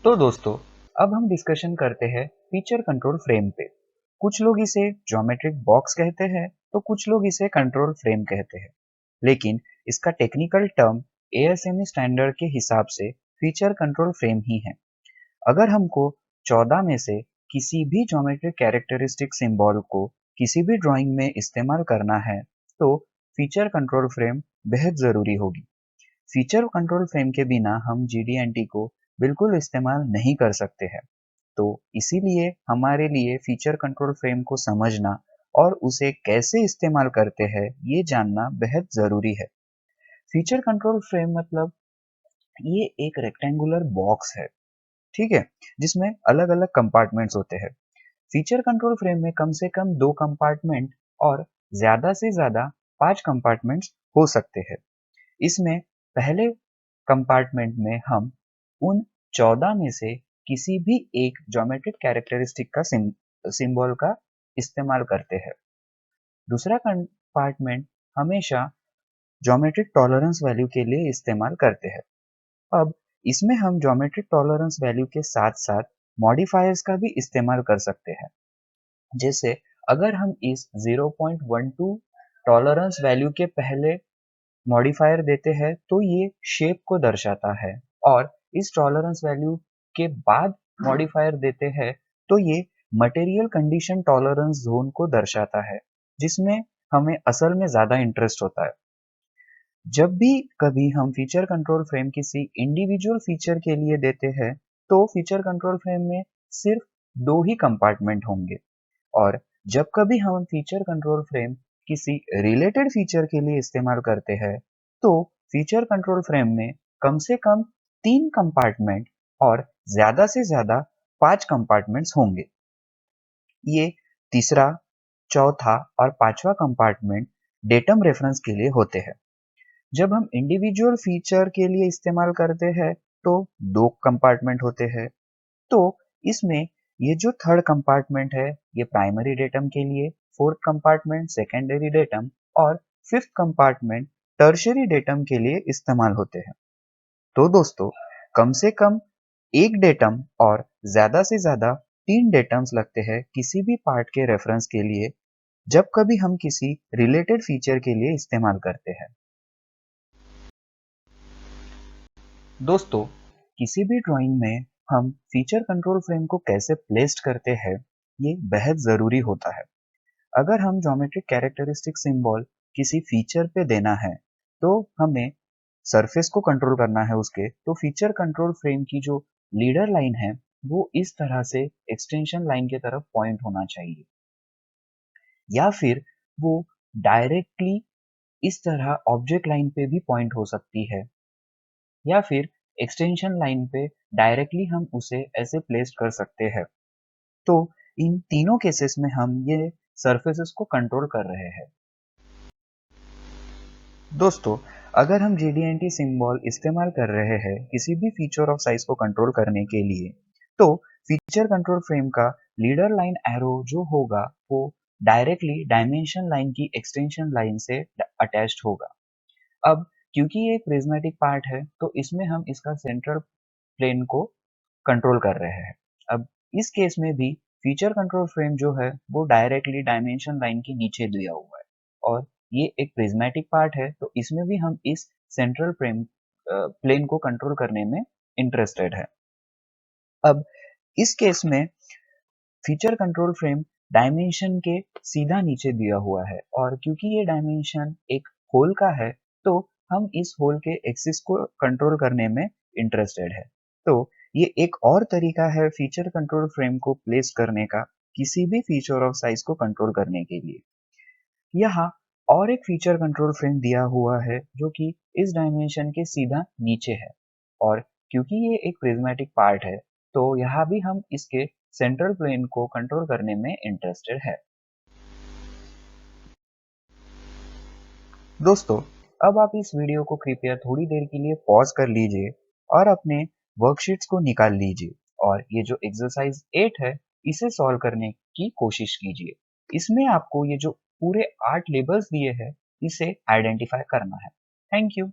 तो दोस्तों, अब हम डिस्कशन करते हैं फीचर कंट्रोल फ्रेम पे। कुछ लोग इसे ज्योमेट्रिक बॉक्स कहते हैं, तो कुछ लोग इसे कंट्रोल फ्रेम कहते हैं। लेकिन इसका टेक्निकल टर्म एएसएमई स्टैंडर्ड के हिसाब से फीचर कंट्रोल फ्रेम ही है। अगर हमको 14 में से किसी भी ज्योमेट्रिक कैरेक्टरिस्टिक सिंबल को किसी भी ड्राइंग में इस्तेमाल करना है, तो फीचर कंट्रोल फ्रेम बेहद ज़रूरी होगी। फीचर कंट्रोल फ्रेम के बिना हम जीडीएनटी को बिल्कुल इस्तेमाल नहीं कर सकते हैं। तो इसीलिए हमारे लिए फीचर कंट्रोल फ्रेम को समझना और उसे कैसे इस्तेमाल करते हैं ये जानना बेहद ज़रूरी है। फीचर कंट्रोल फ्रेम मतलब ये एक रेक्टेंगुलर बॉक्स है, ठीक है, जिसमें अलग अलग कंपार्टमेंट्स होते हैं। फीचर कंट्रोल फ्रेम में कम से कम 2 कंपार्टमेंट और ज़्यादा से ज़्यादा 5 कंपार्टमेंट्स हो सकते हैं। इसमें पहले कंपार्टमेंट में हम उन 14 में से किसी भी एक ज्योमेट्रिक कैरेक्टरिस्टिक का सिंबल का इस्तेमाल करते हैं। दूसरा कंपार्टमेंट हमेशा ज्योमेट्रिक टॉलरेंस वैल्यू के लिए इस्तेमाल करते हैं। अब इसमें हम ज्योमेट्रिक टॉलरेंस वैल्यू के साथ साथ मॉडिफायर्स का भी इस्तेमाल कर सकते हैं। जैसे अगर हम इस 0.12 टॉलरेंस वैल्यू के पहले मॉडिफायर देते हैं तो ये शेप को दर्शाता है, और इस टॉलरेंस वैल्यू के बाद मॉडिफायर देते हैं तो ये मटेरियल कंडीशन टॉलरेंस जोन को दर्शाता है, जिसमें हमें असल में ज़्यादा इंटरेस्ट होता है। जब भी कभी हम फीचर कंट्रोल फ्रेम किसी इंडिविजुअल फीचर के लिए देते हैं, तो फीचर कंट्रोल फ्रेम में सिर्फ 2 ही कंपार्टमेंट होंगे, और जब कभी हम फीचर कंट्रोल फ्रेम किसी रिलेटेड फीचर के लिए इस्तेमाल करते हैं, तो फीचर कंट्रोल फ्रेम में कम से कम 3 कंपार्टमेंट और ज़्यादा से ज़्यादा 5 कंपार्टमेंट्स होंगे। ये तीसरा, चौथा और पांचवा कंपार्टमेंट डेटम रेफरेंस के लिए होते हैं। जब हम इंडिविजुअल फीचर के लिए इस्तेमाल करते हैं, तो 2 कंपार्टमेंट होते हैं। तो इसमें ये जो थर्ड कंपार्टमेंट है, ये प्राइमरी डेटम के लिए, फोर्थ कंपार्टमेंट सेकेंडरी डेटम और फिफ्थ कंपार्टमेंट टर्शरी डेटम के लिए इस्तेमाल होते हैं। तो दोस्तों, कम से कम एक डेटम और ज्यादा से ज्यादा 3 डेटम्स लगते हैं किसी भी पार्ट के रेफरेंस के लिए, जब कभी हम किसी रिलेटेड फीचर के लिए इस्तेमाल करते हैं। दोस्तों, किसी भी ड्राइंग में हम फीचर कंट्रोल फ्रेम को कैसे प्लेस्ड करते हैं, ये बेहद ज़रूरी होता है। अगर हम ज्योमेट्रिक कैरेक्टरिस्टिक सिंबल किसी फीचर पे देना है, तो हमें सरफेस को कंट्रोल करना है उसके, तो फीचर कंट्रोल फ्रेम की जो लीडर लाइन है, वो इस तरह से एक्सटेंशन लाइन की तरफ पॉइंट होना चाहिए, या फिर वो डायरेक्टली इस तरह ऑब्जेक्ट लाइन पे भी पॉइंट हो सकती है, या फिर एक्सटेंशन लाइन पे डायरेक्टली हम उसे ऐसे प्लेस कर सकते हैं। तो इन तीनों केसेस में हम ये सरफेसेस को कंट्रोल कर रहे हैं। दोस्तों, अगर हम GD&T सिंबल इस्तेमाल कर रहे हैं किसी भी फीचर ऑफ साइज को कंट्रोल करने के लिए, तो फीचर कंट्रोल फ्रेम का लीडर लाइन एरो जो होगा वो डायरेक्टली डायमेंशन लाइन की एक्सटेंशन लाइन से अटैच्ड होगा। अब क्योंकि ये एक प्रिज्मेटिक पार्ट है, तो इसमें हम इसका सेंट्रल प्लेन को कंट्रोल कर रहे हैं। अब इस केस में भी फीचर कंट्रोल फ्रेम जो है वो डायरेक्टली डायमेंशन लाइन के नीचे दिया हुआ है, और ये एक प्रिज्मेटिक पार्ट है, तो इसमें भी हम इस सेंट्रल प्लेन को कंट्रोल करने में इंटरेस्टेड है। अब इस केस में फीचर कंट्रोल फ्रेम डायमेंशन के सीधा नीचे दिया हुआ है, और क्योंकि ये डायमेंशन एक होल का है, तो हम इस होल के एक्सिस को कंट्रोल करने में इंटरेस्टेड है। तो ये एक और तरीका है फीचर कंट्रोल फ्रेम को प्लेस करने का किसी भी फीचर ऑफ साइज को कंट्रोल करने के लिए। यहाँ और एक फीचर कंट्रोल फ्रेम दिया हुआ है जो कि इस डायमेंशन के सीधा नीचे है, और क्योंकि ये एक प्रिज्मेटिक पार्ट है, तो यहाँ भी हम इसके सेंट्रल प्लेन को कंट्रोल करने में इंटरेस्टेड है। दोस्तों, अब आप इस वीडियो को कृपया थोड़ी देर के लिए पॉज कर लीजिए और अपने वर्कशीट्स को निकाल लीजिए, और ये जो एक्सरसाइज 8 है इसे सॉल्व करने की कोशिश कीजिए। इसमें आपको ये जो पूरे 8 लेबल्स दिए हैं इसे आइडेंटिफाई करना है। Thank you.